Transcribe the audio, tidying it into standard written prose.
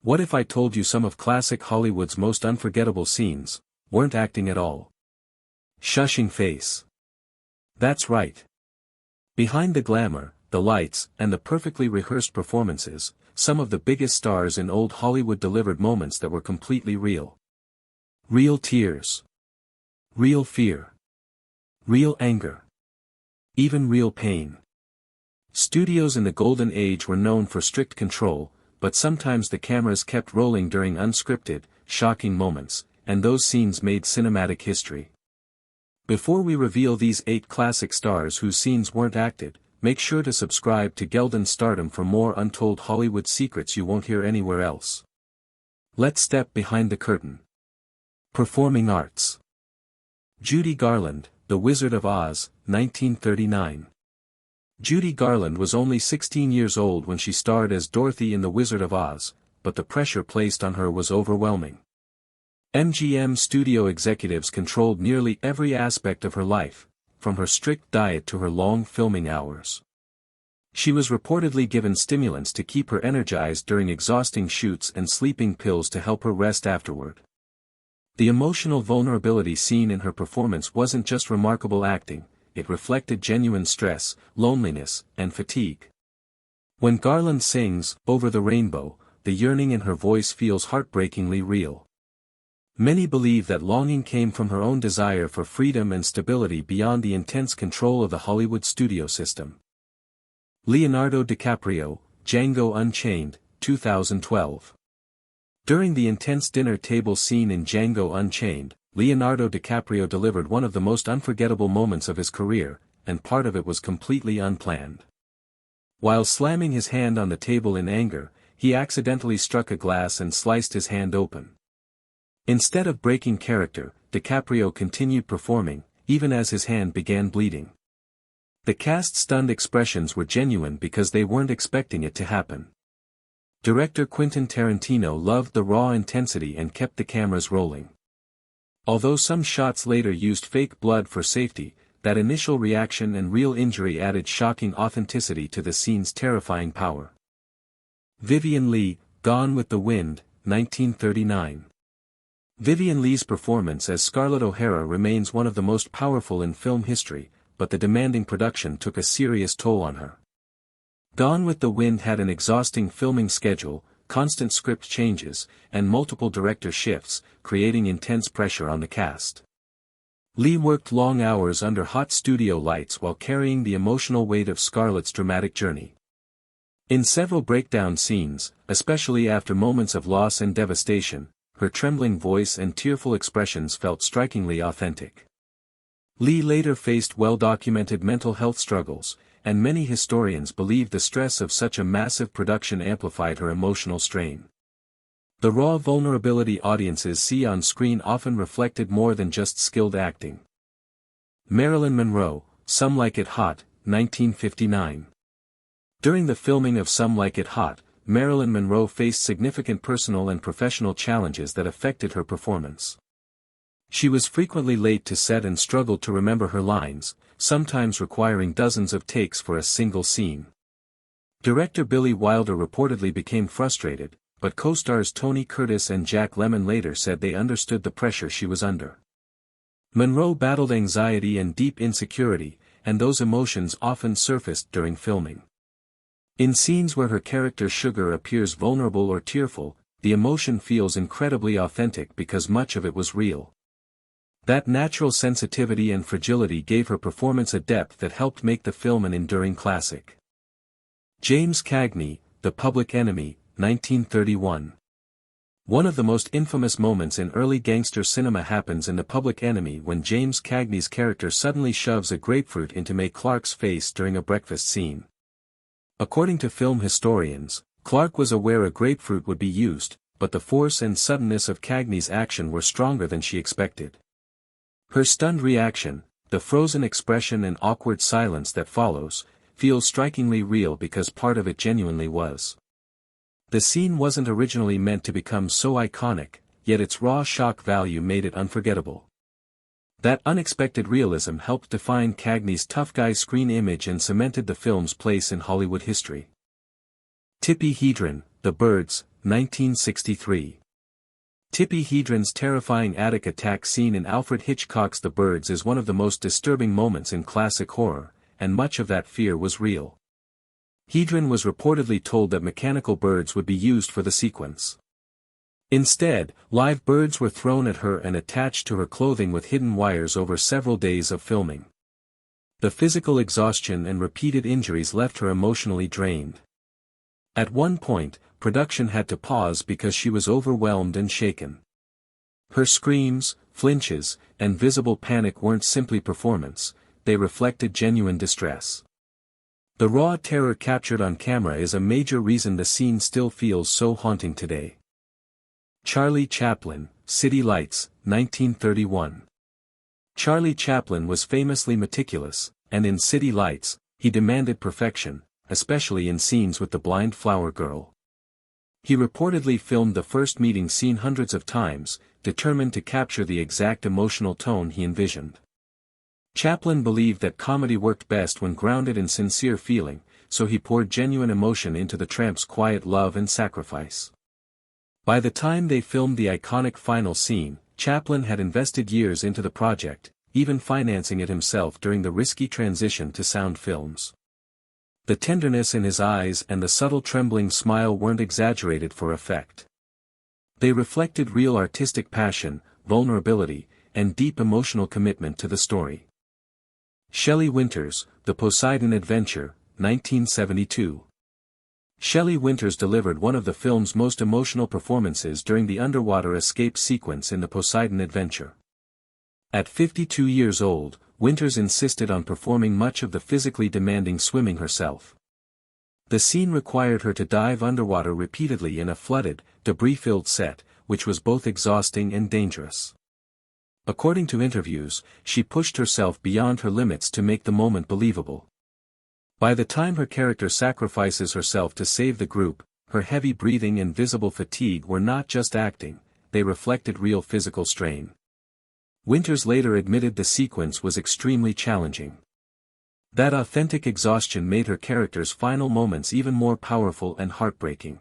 What if I told you some of classic Hollywood's most unforgettable scenes weren't acting at all? Shushing face. That's right. Behind the glamour, the lights, and the perfectly rehearsed performances, some of the biggest stars in old Hollywood delivered moments that were completely real. Real tears. Real fear. Real anger. Even real pain. Studios in the Golden Age were known for strict control, but sometimes the cameras kept rolling during unscripted, shocking moments, and those scenes made cinematic history. Before we reveal these 8 classic stars whose scenes weren't acted, make sure to subscribe to Garland's Stardom for more untold Hollywood secrets you won't hear anywhere else. Let's step behind the curtain. Performing arts. Judy Garland, The Wizard of Oz, 1939. Judy Garland was only 16 years old when she starred as Dorothy in The Wizard of Oz, but the pressure placed on her was overwhelming. MGM studio executives controlled nearly every aspect of her life, from her strict diet to her long filming hours. She was reportedly given stimulants to keep her energized during exhausting shoots and sleeping pills to help her rest afterward. The emotional vulnerability seen in her performance wasn't just remarkable acting, it reflected genuine stress, loneliness, and fatigue. When Garland sings, "Over the Rainbow," the yearning in her voice feels heartbreakingly real. Many believe that longing came from her own desire for freedom and stability beyond the intense control of the Hollywood studio system. Leonardo DiCaprio, Django Unchained, 2012. During the intense dinner table scene in Django Unchained, Leonardo DiCaprio delivered one of the most unforgettable moments of his career, and part of it was completely unplanned. While slamming his hand on the table in anger, he accidentally struck a glass and sliced his hand open. Instead of breaking character, DiCaprio continued performing, even as his hand began bleeding. The cast's stunned expressions were genuine because they weren't expecting it to happen. Director Quentin Tarantino loved the raw intensity and kept the cameras rolling. Although some shots later used fake blood for safety, that initial reaction and real injury added shocking authenticity to the scene's terrifying power. Vivien Leigh, Gone with the Wind, 1939. Vivien Leigh's performance as Scarlett O'Hara remains one of the most powerful in film history, but the demanding production took a serious toll on her. Gone with the Wind had an exhausting filming schedule, constant script changes, and multiple director shifts, creating intense pressure on the cast. Leigh worked long hours under hot studio lights while carrying the emotional weight of Scarlett's dramatic journey. In several breakdown scenes, especially after moments of loss and devastation, her trembling voice and tearful expressions felt strikingly authentic. Leigh later faced well-documented mental health struggles, and many historians believe the stress of such a massive production amplified her emotional strain. The raw vulnerability audiences see on screen often reflected more than just skilled acting. Marilyn Monroe, Some Like It Hot, 1959. During the filming of Some Like It Hot, Marilyn Monroe faced significant personal and professional challenges that affected her performance. She was frequently late to set and struggled to remember her lines, sometimes requiring dozens of takes for a single scene. Director Billy Wilder reportedly became frustrated, but co-stars Tony Curtis and Jack Lemmon later said they understood the pressure she was under. Monroe battled anxiety and deep insecurity, and those emotions often surfaced during filming. In scenes where her character Sugar appears vulnerable or tearful, the emotion feels incredibly authentic because much of it was real. That natural sensitivity and fragility gave her performance a depth that helped make the film an enduring classic. James Cagney, The Public Enemy, 1931. One of the most infamous moments in early gangster cinema happens in The Public Enemy when James Cagney's character suddenly shoves a grapefruit into Mae Clark's face during a breakfast scene. According to film historians, Clark was aware a grapefruit would be used, but the force and suddenness of Cagney's action were stronger than she expected. Her stunned reaction, the frozen expression and awkward silence that follows, feels strikingly real because part of it genuinely was. The scene wasn't originally meant to become so iconic, yet its raw shock value made it unforgettable. That unexpected realism helped define Cagney's tough guy screen image and cemented the film's place in Hollywood history. Tippi Hedren, The Birds, 1963. Tippi Hedren's terrifying attic attack scene in Alfred Hitchcock's The Birds is one of the most disturbing moments in classic horror, and much of that fear was real. Hedren was reportedly told that mechanical birds would be used for the sequence. Instead, live birds were thrown at her and attached to her clothing with hidden wires over several days of filming. The physical exhaustion and repeated injuries left her emotionally drained. At one point, production had to pause because she was overwhelmed and shaken. Her screams, flinches, and visible panic weren't simply performance, they reflected genuine distress. The raw terror captured on camera is a major reason the scene still feels so haunting today. Charlie Chaplin, City Lights, 1931. Charlie Chaplin was famously meticulous, and in City Lights, he demanded perfection, especially in scenes with the blind flower girl. He reportedly filmed the first meeting scene hundreds of times, determined to capture the exact emotional tone he envisioned. Chaplin believed that comedy worked best when grounded in sincere feeling, so he poured genuine emotion into the tramp's quiet love and sacrifice. By the time they filmed the iconic final scene, Chaplin had invested years into the project, even financing it himself during the risky transition to sound films. The tenderness in his eyes and the subtle trembling smile weren't exaggerated for effect. They reflected real artistic passion, vulnerability, and deep emotional commitment to the story. Shelley Winters, The Poseidon Adventure, 1972. Shelley Winters delivered one of the film's most emotional performances during the underwater escape sequence in The Poseidon Adventure. At 52 years old, Winters insisted on performing much of the physically demanding swimming herself. The scene required her to dive underwater repeatedly in a flooded, debris-filled set, which was both exhausting and dangerous. According to interviews, she pushed herself beyond her limits to make the moment believable. By the time her character sacrifices herself to save the group, her heavy breathing and visible fatigue were not just acting, they reflected real physical strain. Winters later admitted the sequence was extremely challenging. That authentic exhaustion made her character's final moments even more powerful and heartbreaking.